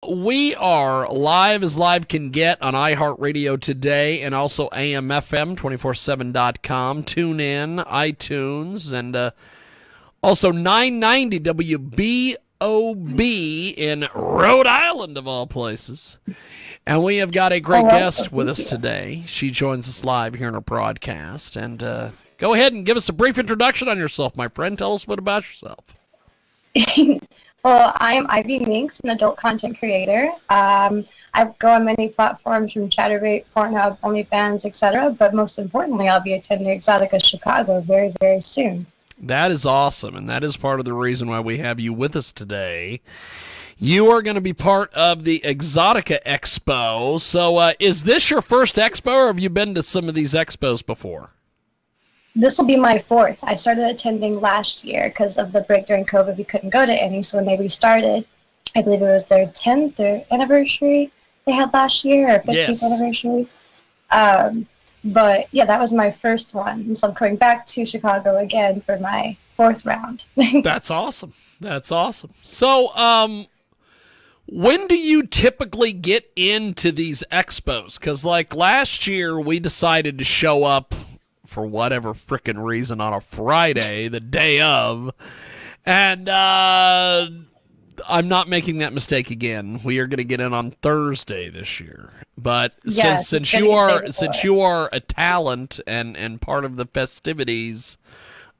We are live as live can get on iHeartRadio today and also AMFM 247.com. Tune in, iTunes, and also 990 WBOB in Rhode Island, of all places. And we have got a great guest with us today. She joins us live here in our broadcast. And go ahead and give us a brief introduction on yourself, my friend. Tell us a bit about yourself. Well, I'm Ivy Minxxx, an adult content creator. I go on many platforms from Chatterbait, Pornhub, OnlyFans, etc. But most importantly, I'll be attending Exotica Chicago very, very soon. That is awesome, and that is part of the reason why we have you with us today. You are going to be part of the Exotica Expo. So is this your first expo, or have you been to some of these expos before? This will be my fourth. I started attending last year because of the break during COVID. We couldn't go to any, so when they restarted, I believe it was their 10th anniversary they had last year, or 15th anniversary. But yeah, that was my first one. And so I'm coming back to Chicago again for my fourth round. That's awesome. That's awesome. So, when do you typically get into these expos? Because like last year, we decided to show up for whatever frickin' reason on a Friday, the day of, and I'm not making that mistake again. We are going to get in on Thursday this year. But since you are a talent and part of the festivities,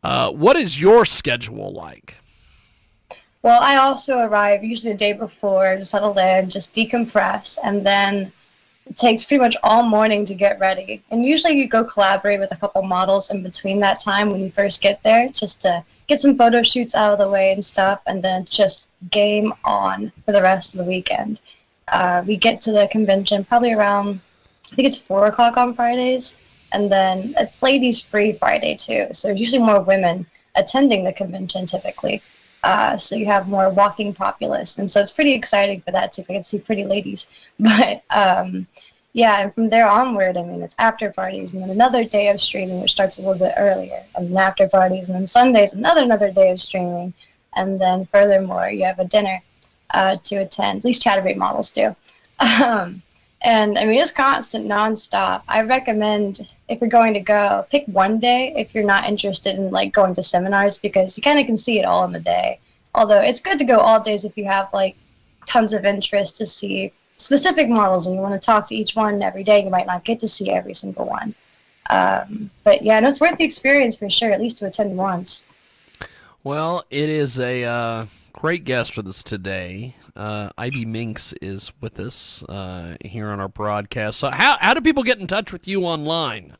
what is your schedule like? Well, I also arrive usually the day before, just settle in, just decompress, and then it takes pretty much all morning to get ready. And usually you go collaborate with a couple models in between that time when you first get there, just to get some photo shoots out of the way and stuff, and then just game on for the rest of the weekend. We get to the convention probably around, I think it's 4 o'clock on Fridays, and then it's ladies free Friday too. So there's usually more women attending the convention typically. So you have more walking populace, and so it's pretty exciting for that too. I can see pretty ladies, but yeah, and from there onward, I mean, it's after parties, and then another day of streaming, which starts a little bit earlier, and then after parties, and then Sundays, another day of streaming, and then furthermore, you have a dinner to attend. At least Chatterbait models do. And I mean, it's constant, nonstop. I recommend, if you're going to go, pick one day if you're not interested in like going to seminars, because you kind of can see it all in the day. Although it's good to go all days if you have like tons of interest to see specific models and you want to talk to each one every day. You might not get to see every single one. But yeah, no, it's worth the experience for sure, at least to attend once. Well, it is a great guest with us today. Ivy Minxxx is with us here on our broadcast. So how do people get in touch with you online?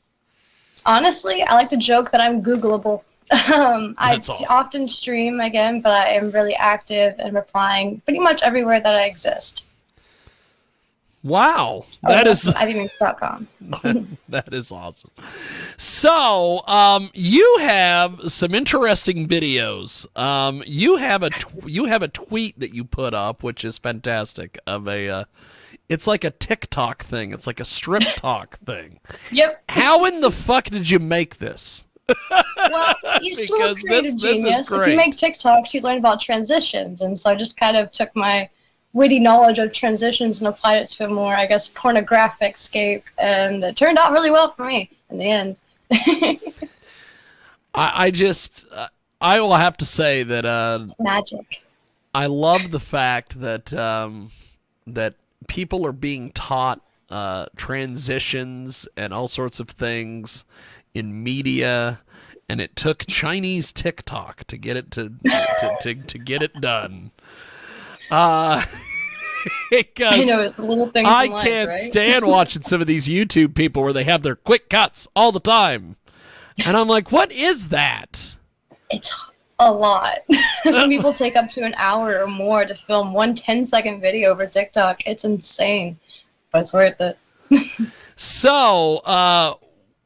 Honestly, I like to joke that I'm Googleable. That's awesome. Often stream again, but I am really active and replying pretty much everywhere that I exist. Wow, that is IvyMinxxx.com. that is awesome. So, you have some interesting videos. You have a tweet that you put up, which is fantastic. Of a, it's like a TikTok thing. It's like a strip talk thing. Yep. How in the fuck did you make this? Well, you're still a creative genius. If you make TikToks, you learn about transitions, and so I just kind of took my witty knowledge of transitions and applied it to a more, I guess, pornographic scape, and it turned out really well for me in the end. I will have to say that it's magic. I love the fact that that people are being taught transitions and all sorts of things in media, and it took Chinese TikTok to get it to get it done. Because I know, it's the little things I in life, can't right? stand watching some of these YouTube people where they have their quick cuts all the time. And I'm like, what is that? It's a lot. Some people take up to an hour or more to film one 10-second video for TikTok. It's insane, but it's worth it. So,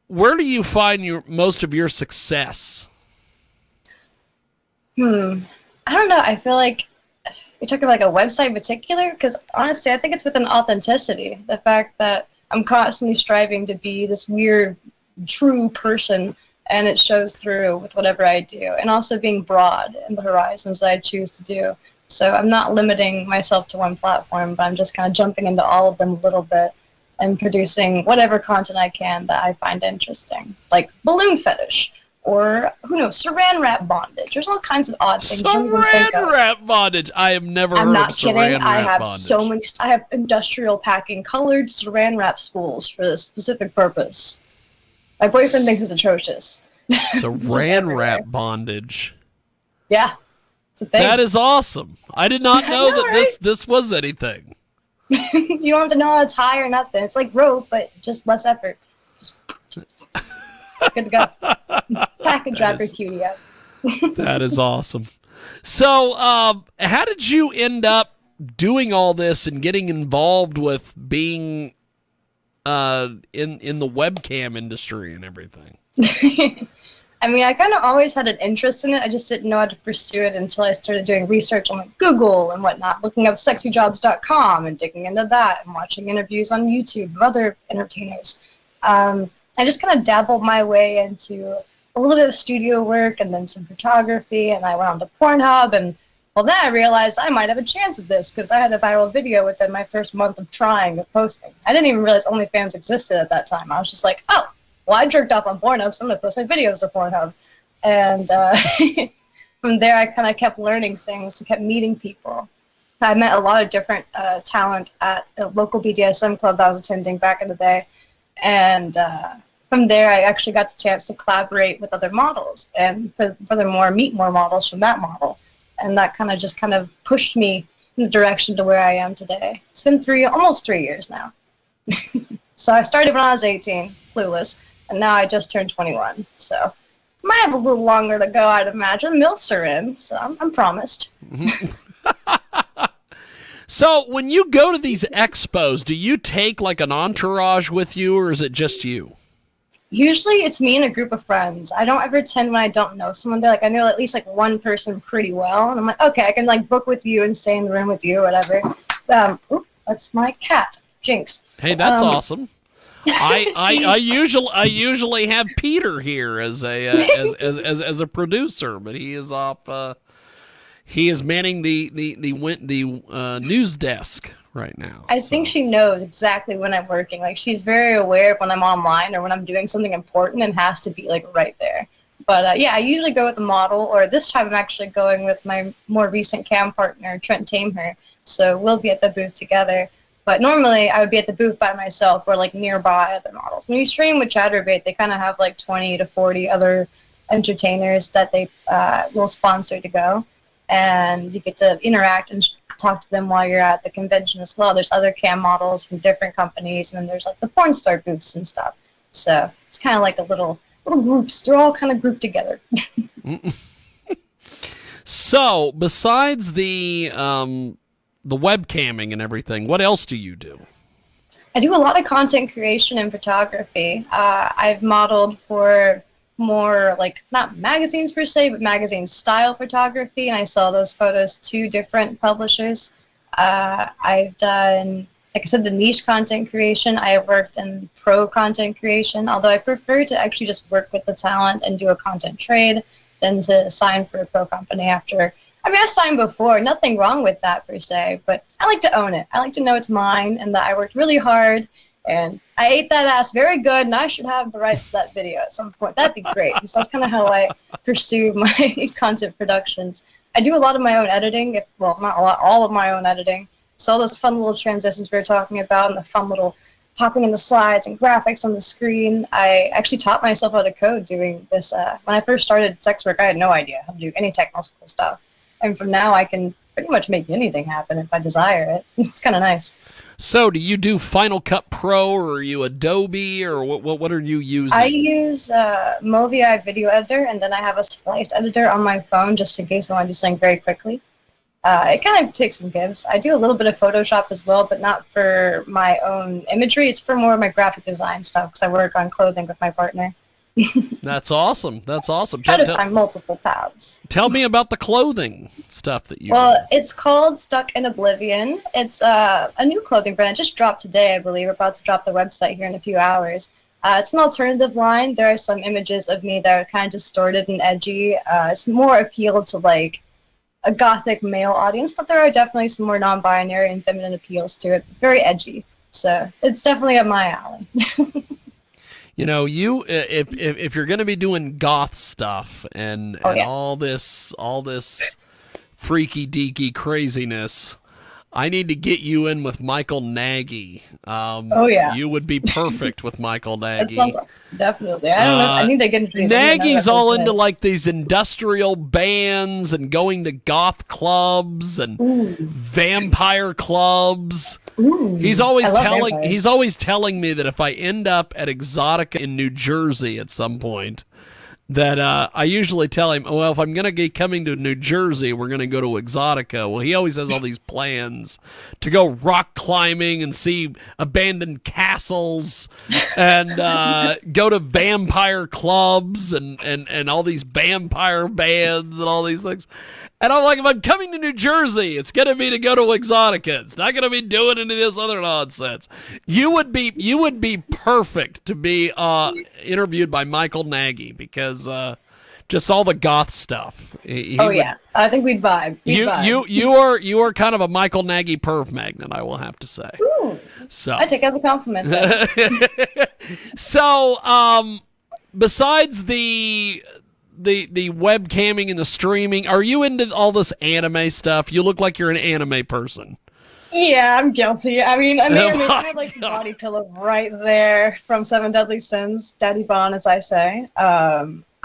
where do you find most of your success? I don't know. I feel like you're talking about like a website in particular, because honestly, I think it's within authenticity. The fact that I'm constantly striving to be this weird, true person, and it shows through with whatever I do, and also being broad in the horizons that I choose to do. So I'm not limiting myself to one platform, but I'm just kind of jumping into all of them a little bit and producing whatever content I can that I find interesting, like balloon fetish or who knows, saran wrap bondage. There's all kinds of odd things you don't even think Saran of. wrap bondage. I have never I'm heard of not kidding. saran I wrap have bondage. so many. I have industrial packing colored saran wrap spools for this specific purpose. My boyfriend thinks it's atrocious. Saran wrap bondage. Yeah, it's a thing. That is awesome. I did not know, know, that right? this was anything. You don't have to know how to tie or nothing. It's like rope, but just less effort. Just good to go. Package wrap your cutie out. That is awesome. So, how did you end up doing all this and getting involved with being in the webcam industry and everything? I mean, I kind of always had an interest in it. I just didn't know how to pursue it until I started doing research on like Google and whatnot, looking up sexyjobs.com and digging into that and watching interviews on YouTube of other entertainers. I just kind of dabbled my way into a little bit of studio work and then some photography, and I went on to Pornhub, and well, then I realized I might have a chance at this because I had a viral video within my first month of trying of posting. I didn't even realize OnlyFans existed at that time. I was just like, oh, well, I jerked off on Pornhub, so I'm going to post my videos to Pornhub. And from there, I kind of kept learning things and kept meeting people. I met a lot of different talent at a local BDSM club that I was attending back in the day. And from there, I actually got the chance to collaborate with other models and furthermore, meet more models from that model. And that kind of pushed me in the direction to where I am today. It's been almost 3 years now. So I started when I was 18, clueless, and now I just turned 21. So might have a little longer to go, I'd imagine. MILFs are in, so I'm promised. So when you go to these expos, do you take like an entourage with you, or is it just you? Usually it's me and a group of friends. I don't ever attend when I don't know someone. They're like, I know at least like one person pretty well, and I'm like, okay, I can like book with you and stay in the room with you or whatever. That's my cat, Jinx. Hey, that's awesome. I usually have Peter here as a producer, but he is off. He is manning the news desk right now. I think she knows exactly when I'm working. Like, she's very aware of when I'm online or when I'm doing something important and has to be like right there. But yeah, I usually go with a model, or this time I'm actually going with my more recent cam partner, Trent Tamer. So we'll be at the booth together. But normally I would be at the booth by myself or like nearby other models. When you stream with Chatterbait, they kind of have like 20 to 40 other entertainers that they will sponsor to go. And you get to interact and talk to them while you're at the convention as well. There's other cam models from different companies, and then there's like the porn star booths and stuff. So it's kind of like a little groups. They're all kind of grouped together. So besides the webcamming and everything, what else do you do? I do a lot of content creation and photography. I've modeled for more like not magazines per se, but magazine style photography, and I sell those photos to different publishers. I've done, like I said, the niche content creation. I have worked in pro content creation, although I prefer to actually just work with the talent and do a content trade than to sign for a pro company after. I mean, I signed before, nothing wrong with that per se, but I like to own it. I like to know it's mine and that I worked really hard and I ate that ass very good, and I should have the rights to that video at some point. That'd be great. So that's kind of how I pursue my content productions. I do a lot of my own editing. Well, not a lot, all of my own editing. So all those fun little transitions we were talking about and the fun little popping in the slides and graphics on the screen. I actually taught myself how to code doing this. When I first started sex work, I had no idea how to do any technical stuff. And from now, I can pretty much make anything happen if I desire it. It's kind of nice. So, do you do Final Cut Pro, or are you Adobe, or what are you using? I use Movi Video Editor, and then I have a Splice editor on my phone just in case I want to do something very quickly. It kind of takes some gives. I do a little bit of Photoshop as well, but not for my own imagery. It's for more of my graphic design stuff because I work on clothing with my partner. That's awesome. That's awesome. Try to find multiple paths. Tell me about the clothing stuff that you do. It's called Stuck in Oblivion. It's a new clothing brand. It just dropped today, I believe. We're about to drop the website here in a few hours. It's an alternative line. There are some images of me that are kind of distorted and edgy. It's more appealed to like a gothic male audience, but there are definitely some more non-binary and feminine appeals to it. Very edgy. So it's definitely up my alley. You know, you if you're going to be doing goth stuff and all this freaky deaky craziness, I need to get you in with Michael Nagy. You would be perfect with Michael Nagy. That sounds definitely. I don't know. I need to get into these. Nagy's all into like these industrial bands and going to goth clubs and vampire clubs. Ooh, he's always telling me that if I end up at Exotica in New Jersey at some point, that I usually tell him, well, if I'm going to be coming to New Jersey, we're going to go to Exotica. Well, he always has all these plans to go rock climbing and see abandoned castles and go to vampire clubs and all these vampire bands and all these things. And I'm like, if I'm coming to New Jersey, it's going to be to go to Exotica. It's not going to be doing any of this other nonsense. You would be perfect to be interviewed by Michael Nagy because just all the goth stuff. I think we'd vibe. You are kind of a Michael Nagy perv magnet, I will have to say. Ooh, so I take it as a compliment. So, besides the webcamming and the streaming, are you into all this anime stuff? You look like you're an anime person. Yeah, I'm guilty. I mean, I have like body pillow right there from Seven Deadly Sins, Daddy Bon, as I say.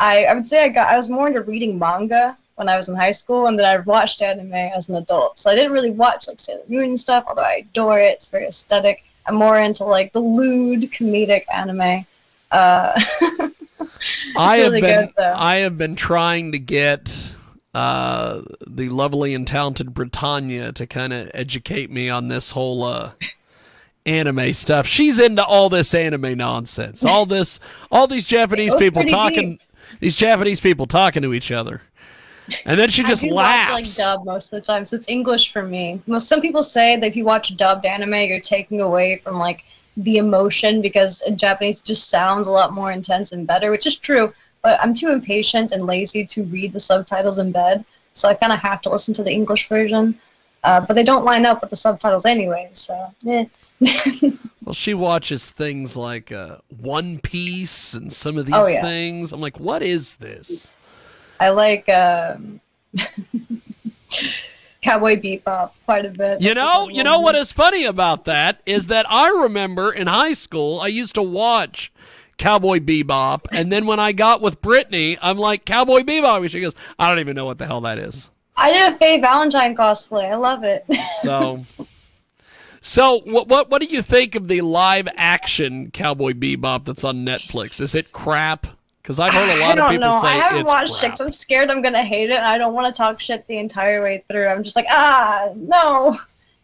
I would say I was more into reading manga when I was in high school, and then I watched anime as an adult. So I didn't really watch like Sailor Moon and stuff, although I adore it. It's very aesthetic. I'm more into like the lewd comedic anime. I have been trying to get the lovely and talented Britannia to kind of educate me on this whole anime stuff. She's into all this anime nonsense. All these Japanese people talking. Deep. These Japanese people talking to each other, and then she just laughs. Watch, like dub most of the time, so it's English for me. Some people say that if you watch dubbed anime, you're taking away from like the emotion because in Japanese it just sounds a lot more intense and better, which is true. But I'm too impatient and lazy to read the subtitles in bed, so I kind of have to listen to the English version. But they don't line up with the subtitles anyway, so eh. Well, she watches things like One Piece and some of these things. I'm like, what is this? I like Cowboy Bebop quite a bit. You know what is funny about that is that I remember in high school I used to watch Cowboy Bebop, and then when I got with Brittany, I'm like, Cowboy Bebop, and she goes, I don't even know what the hell that is. I did a Faye Valentine cosplay. I love it. So what do you think of the live action Cowboy Bebop that's on Netflix? Is it crap? Because I've heard a lot of people say it's crap. I haven't watched it 'cause I'm scared I'm going to hate it, and I don't want to talk shit the entire way through. I'm just like, no.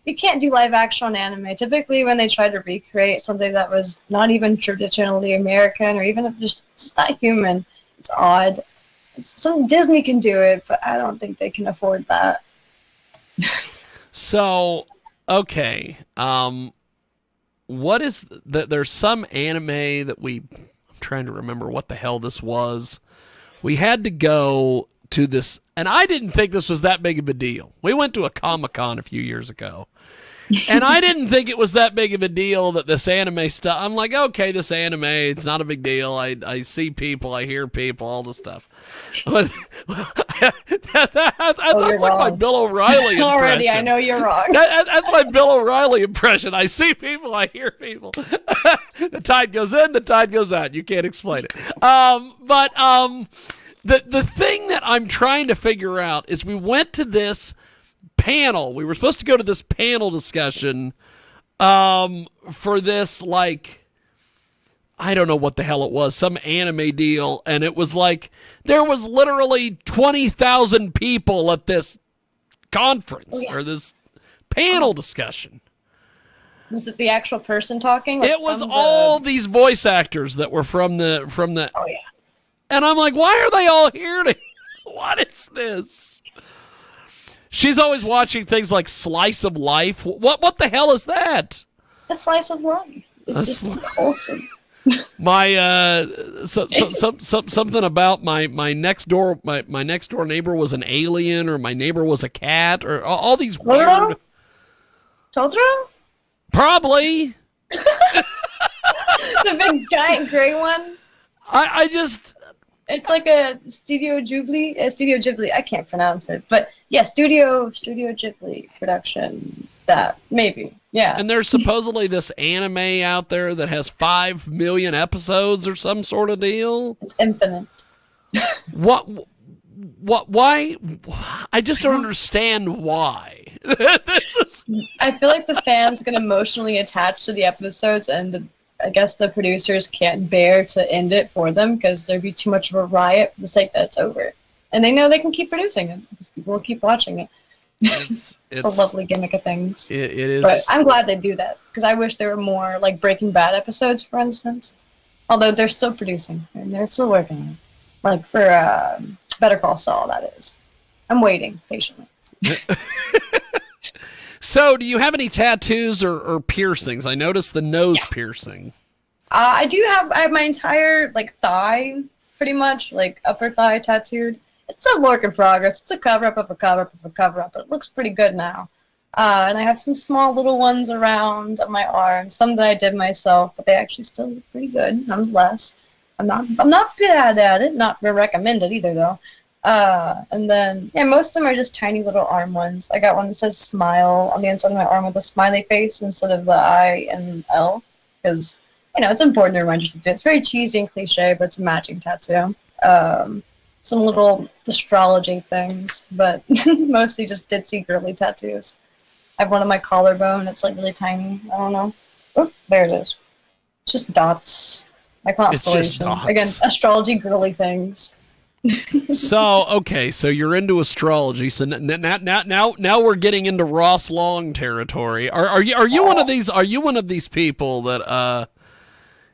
You can't do live action on anime. Typically when they try to recreate something that was not even traditionally American or even if it's not human, it's odd. Some Disney can do it, but I don't think they can afford that. So, okay. What is there's some anime that I'm trying to remember what the hell this was. We had to go to this, and I didn't think this was that big of a deal. We went to a Comic-Con a few years ago, and I didn't think it was that big of a deal that this anime stuff, I'm like, okay, this anime, it's not a big deal. I see people, I hear people, all the stuff. That's like my Bill O'Reilly impression. Already, I know you're wrong. That's my Bill O'Reilly impression. I see people, I hear people. The tide goes in, the tide goes out. You can't explain it. The thing that I'm trying to figure out is we went to this panel. We were supposed to go to this panel discussion for this, like, I don't know what the hell it was, some anime deal, and it was like there was literally 20,000 people at this conference or this panel discussion. Was it the actual person talking? Like it was all these voice actors that were from the Oh yeah. And I'm like, why are they all here? What is this? She's always watching things like Slice of Life. What the hell is that? A slice of life. It's awesome. My something about my next door my next door neighbor was an alien, or my neighbor was a cat, or all these Totoro? weird. Totoro? Probably. The big giant gray one? I just. It's like a Studio Ghibli. I can't pronounce it, but yeah, Studio Ghibli production. That maybe, yeah. And there's supposedly this anime out there that has 5 million episodes or some sort of deal. It's infinite. What? Why? I just don't understand why. This is. I feel like the fans get emotionally attached to the episodes, and I guess the producers can't bear to end it for them because there'd be too much of a riot for the sake that it's over. And they know they can keep producing it because people will keep watching it. It's a lovely gimmick of things. It is. But I'm glad they do that because I wish there were more like Breaking Bad episodes, for instance. Although they're still producing and they're still working on it. Like for Better Call Saul, that is. I'm waiting patiently. So, do you have any tattoos or piercings? I noticed the nose piercing. I have my entire like thigh, pretty much like upper thigh tattooed. It's a work in progress. It's a cover up of a cover up of a cover up. It looks pretty good now. And I have some small little ones around my arm, some that I did myself, but they actually still look pretty good nonetheless. I'm not bad at it. Not recommended either though. And then yeah, most of them are just tiny little arm ones. I got one that says smile on the inside of my arm with a smiley face instead of the I and L, because it's important to remind you to do. It's very cheesy and cliche, but it's a matching tattoo. Some little astrology things, but mostly just ditzy girly tattoos. I have one on my collarbone. It's like really tiny. I don't know. Oh, there it is. It's just dots. My constellation. It's just dots. Again, astrology girly things. So you're into astrology. So now we're getting into Ross Long territory. Are you one of these? Are you one of these people that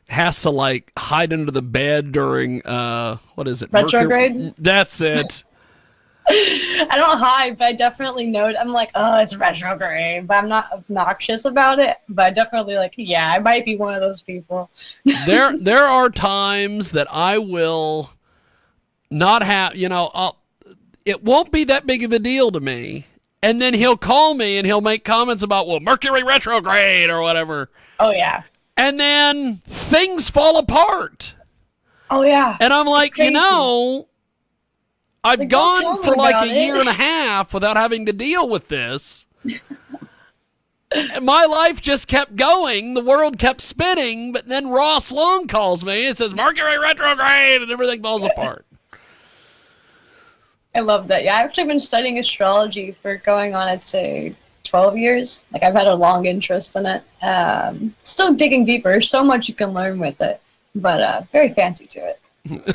has to like hide under the bed during what is it? Retrograde? That's it. I don't hide, but I definitely know it. I'm like, oh, it's retrograde, but I'm not obnoxious about it. But I definitely I might be one of those people. There are times that I will not have, it won't be that big of a deal to me. And then he'll call me and he'll make comments about, well, Mercury retrograde or whatever. Oh, yeah. And then things fall apart. Oh, yeah. And I'm like, I've gone for like a year and a half without having to deal with this. My life just kept going. The world kept spinning. But then Ross Long calls me and says, Mercury retrograde, and everything falls apart. I love that. Yeah, I've actually been studying astrology for going on, I'd say, 12 years. Like, I've had a long interest in it. Still digging deeper. There's so much you can learn with it, but very fancy to it.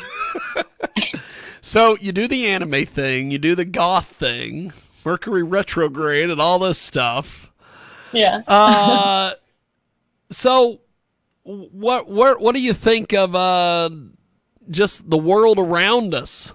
So you do the anime thing, you do the goth thing, Mercury retrograde, and all this stuff. Yeah. So what do you think of just the world around us?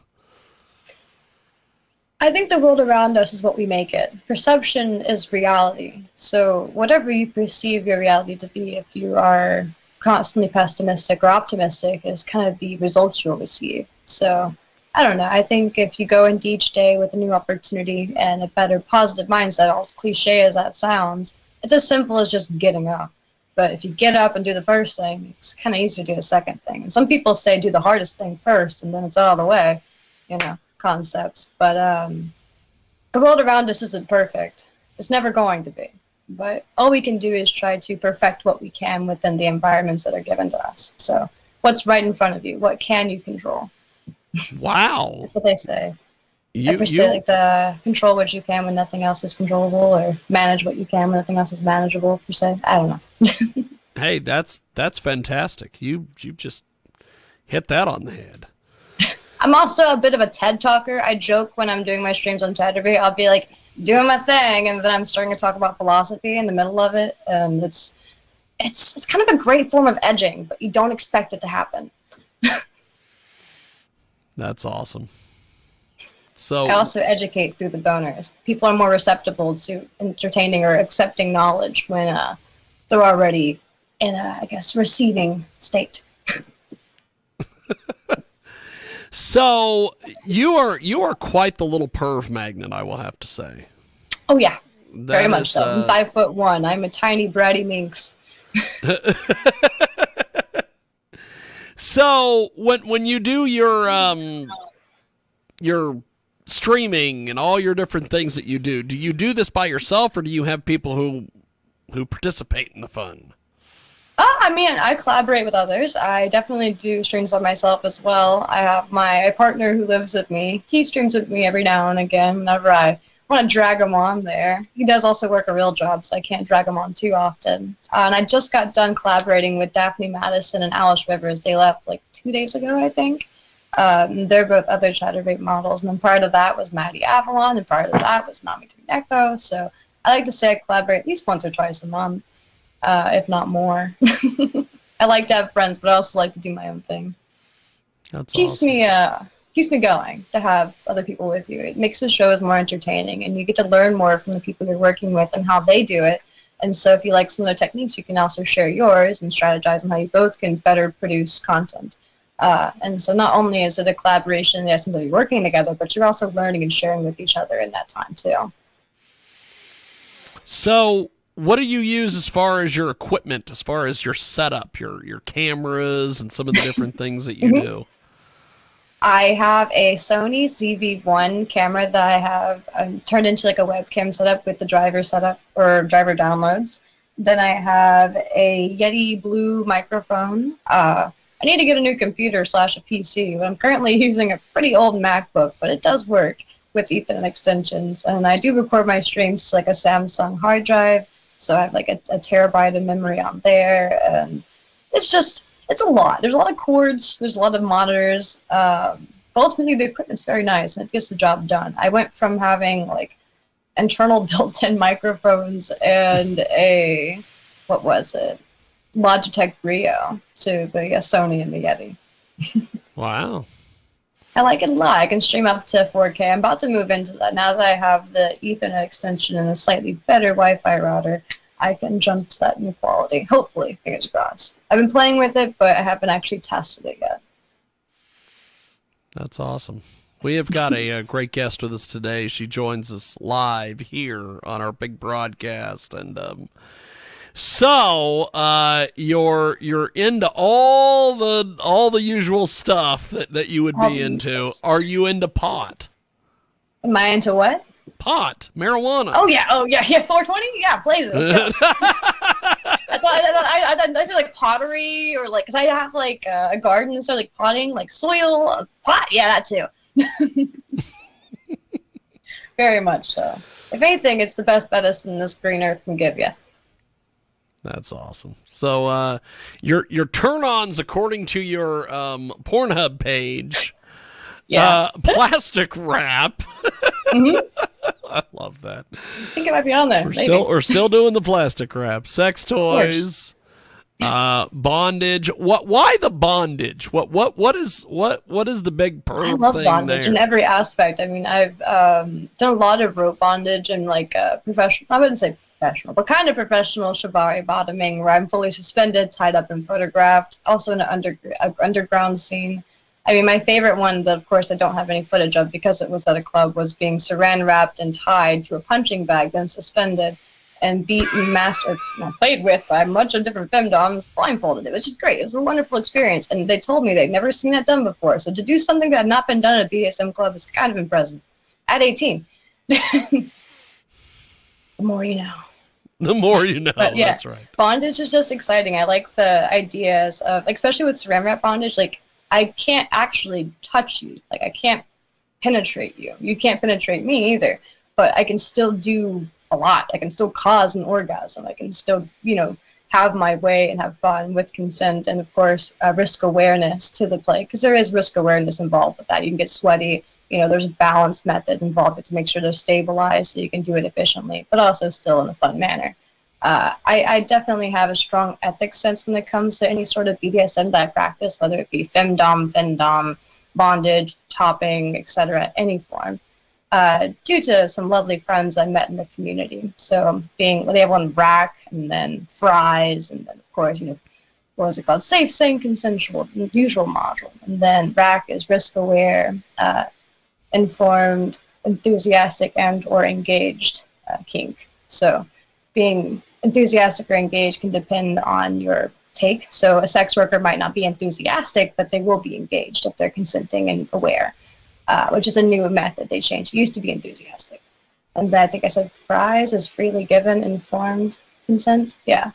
I think the world around us is what we make it. Perception is reality. So whatever you perceive your reality to be, if you are constantly pessimistic or optimistic, is kind of the results you'll receive. So I don't know. I think if you go into each day with a new opportunity and a better positive mindset, all as cliche as that sounds, it's as simple as just getting up. But if you get up and do the first thing, it's kind of easy to do the second thing. And some people say do the hardest thing first and then it's all the way, concepts. But the world around us isn't perfect. It's never going to be. But all we can do is try to perfect what we can within the environments that are given to us. So what's right in front of you? What can you control? Wow. That's what they say. Control what you can when nothing else is controllable, or manage what you can when nothing else is manageable, per se. I don't know. Hey, that's fantastic. You just hit that on the head. I'm also a bit of a TED talker. I joke when I'm doing my streams on TED. I'll be like doing my thing, and then I'm starting to talk about philosophy in the middle of it, and it's kind of a great form of edging, but you don't expect it to happen. That's awesome. So I also educate through the boners. People are more receptible to entertaining or accepting knowledge when they're already in a, receiving state. So you are quite the little perv magnet, I will have to say. Oh yeah, very That much is so. I'm 5'1". I'm a tiny bratty minx. so when you do your streaming and all your different things that you do you do this by yourself or do you have people who participate in the fun? I mean, I collaborate with others. I definitely do streams on myself as well. I have my partner who lives with me. He streams with me every now and again whenever I want to drag him on there. He does also work a real job, so I can't drag him on too often. And I just got done collaborating with Daphne Madison and Alice Rivers. They left like 2 days ago, I think. They're both other Chatterbait models. And then part of that was Maddie Avalon, and part of that was Nami Echo. So I like to say I collaborate at least once or twice a month, if not more. I like to have friends, but I also like to do my own thing. That's Keeps awesome. me keeps me going to have other people with you. It makes the shows more entertaining, and you get to learn more from the people you're working with and how they do it. And so, if you like some of their techniques, you can also share yours and strategize on how you both can better produce content. And so, not only is it a collaboration in the essence of you working together, but you're also learning and sharing with each other in that time too. So what do you use as far as your equipment, as far as your setup, your cameras and some of the different things that you do? I have a Sony CV1 camera that I have turned into like a webcam setup with the driver setup or driver downloads. Then I have a Yeti Blue microphone. I need to get a new computer slash a PC. I'm currently using a pretty old MacBook, but it does work with Ethernet extensions. And I do record my streams to like a Samsung hard drive. So I have like a terabyte of memory on there. And it's a lot. There's a lot of cords. There's a lot of monitors. But ultimately, the equipment's very nice and it gets the job done. I went from having like internal built-in microphones and what was it? Logitech Brio to the Sony and the Yeti. Wow. I like it a lot. I can stream up to 4K. I'm about to move into that. Now that I have the Ethernet extension and a slightly better Wi-Fi router, I can jump to that new quality. Hopefully, fingers crossed. I've been playing with it, but I haven't actually tested it yet. That's awesome. We have got a great guest with us today. She joins us live here on our big broadcast, and you're into all the usual stuff that you would be into. Are you into pot? Am I into what? Pot, marijuana. Oh yeah, 420. Yeah, blaze it. Let's go. I said like pottery or like, cause I have like a garden, so like potting, like soil, pot. Yeah, that too. Very much so. If anything, it's the best medicine this green earth can give you. That's awesome. So your turn-ons, according to your Pornhub page, Yeah. plastic wrap. Mm-hmm. I love that. I think it might be on there. We're still doing the plastic wrap. Sex toys, bondage. Why the bondage? What is the big perv I love thing bondage there? in every aspect. I mean, I've done a lot of rope bondage and like professional. I wouldn't say professional, but kind of professional shibari bottoming, where I'm fully suspended, tied up, and photographed. Also in an underground scene. I mean, my favorite one that, of course, I don't have any footage of because it was at a club was being saran wrapped and tied to a punching bag, then suspended and beaten, played with by a bunch of different femdoms, blindfolded. It was just great. It was a wonderful experience. And they told me they'd never seen that done before. So to do something that had not been done at a BSM club is kind of impressive. At 18. The more you know. The more you know. But yeah, That's right. bondage is just exciting. I like the ideas of, especially with saran wrap bondage, like, I can't actually touch you. Like, I can't penetrate you. You can't penetrate me either. But I can still do a lot. I can still cause an orgasm. I can still, have my way and have fun with consent and, of course, risk awareness to the play. Because there is risk awareness involved with that. You can get sweaty. There's a balance method involved to make sure they're stabilized so you can do it efficiently, but also still in a fun manner. I definitely have a strong ethics sense when it comes to any sort of BDSM that I practice, whether it be femdom, bondage, topping, etc., any form, due to some lovely friends I met in the community. So they have one rack and then fries and then, of course, what was it called? Safe, sane, consensual, usual module. And then RAC is risk aware, informed, enthusiastic, and or engaged kink. So being enthusiastic or engaged can depend on your take. So a sex worker might not be enthusiastic, but they will be engaged if they're consenting and aware, which is a new method they changed. It used to be enthusiastic. And then I think I said fries is freely given, informed consent. Yeah.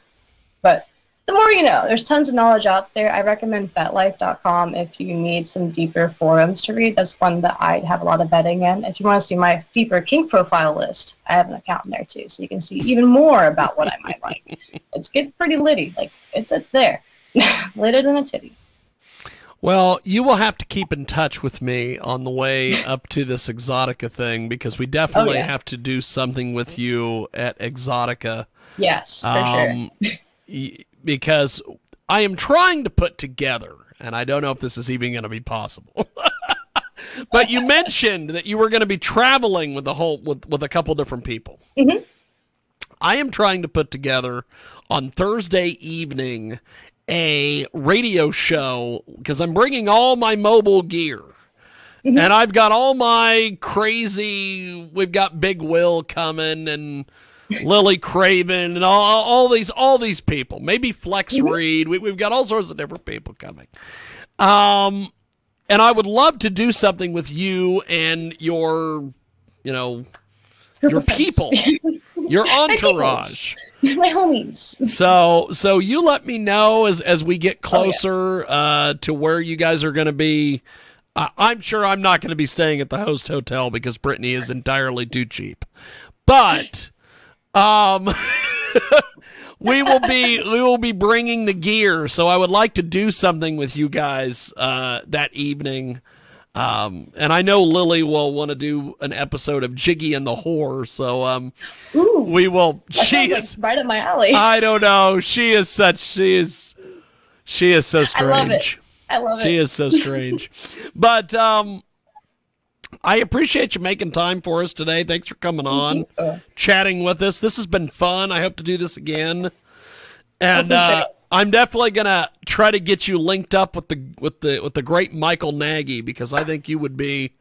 But the more you know, there's tons of knowledge out there. I recommend fetlife.com if you need some deeper forums to read. That's one that I have a lot of vetting in. If you want to see my deeper kink profile list, I have an account in there too, so you can see even more about what I might like. It's getting pretty litty. Like, it's there. Litter than a titty. Well, you will have to keep in touch with me on the way up to this Exotica thing, because we definitely have to do something with you at Exotica. Yes, for sure. Because I am trying to put together, and I don't know if this is even going to be possible, but you mentioned that you were going to be traveling with with a couple different people. Mm-hmm. I am trying to put together on Thursday evening a radio show, because I'm bringing all my mobile gear. Mm-hmm. And I've got all my crazy, we've got Big Will coming and Lily Craven and all these people, maybe Flex Reed. We've got all sorts of different people coming. And I would love to do something with you and your people, your entourage. My homies. So you let me know as we get closer to where you guys are going to be. I'm sure I'm not going to be staying at the host hotel because Brittany is entirely too cheap. But we will be bringing the gear. So I would like to do something with you guys that evening. And I know Lily will want to do an episode of Jiggy and the Whore, so we will. She is right up my alley. I don't know. She is so strange. I love it. She is so strange. But I appreciate you making time for us today. Thanks for coming on, chatting with us. This has been fun. I hope to do this again. And I'm definitely gonna try to get you linked up with the great Michael Nagy, because I think you would be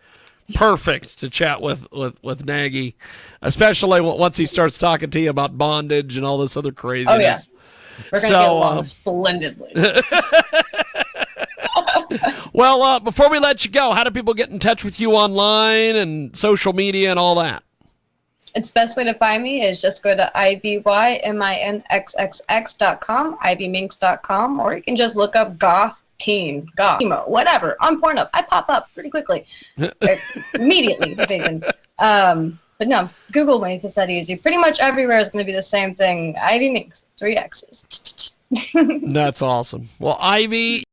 perfect to chat with Nagy, especially once he starts talking to you about bondage and all this other craziness. Oh yeah, we're gonna get along splendidly. Well, before we let you go, how do people get in touch with you online and social media and all that? It's best way to find me is just go to ivyminxxx.com, ivyminxx.com, or you can just look up goth, teen, goth, emo, whatever, on Pornhub. I pop up pretty quickly, immediately. But no, Google me if it's that easy. Pretty much everywhere is going to be the same thing. Ivy Minxxx, 3 X's. That's awesome. Well, Ivy,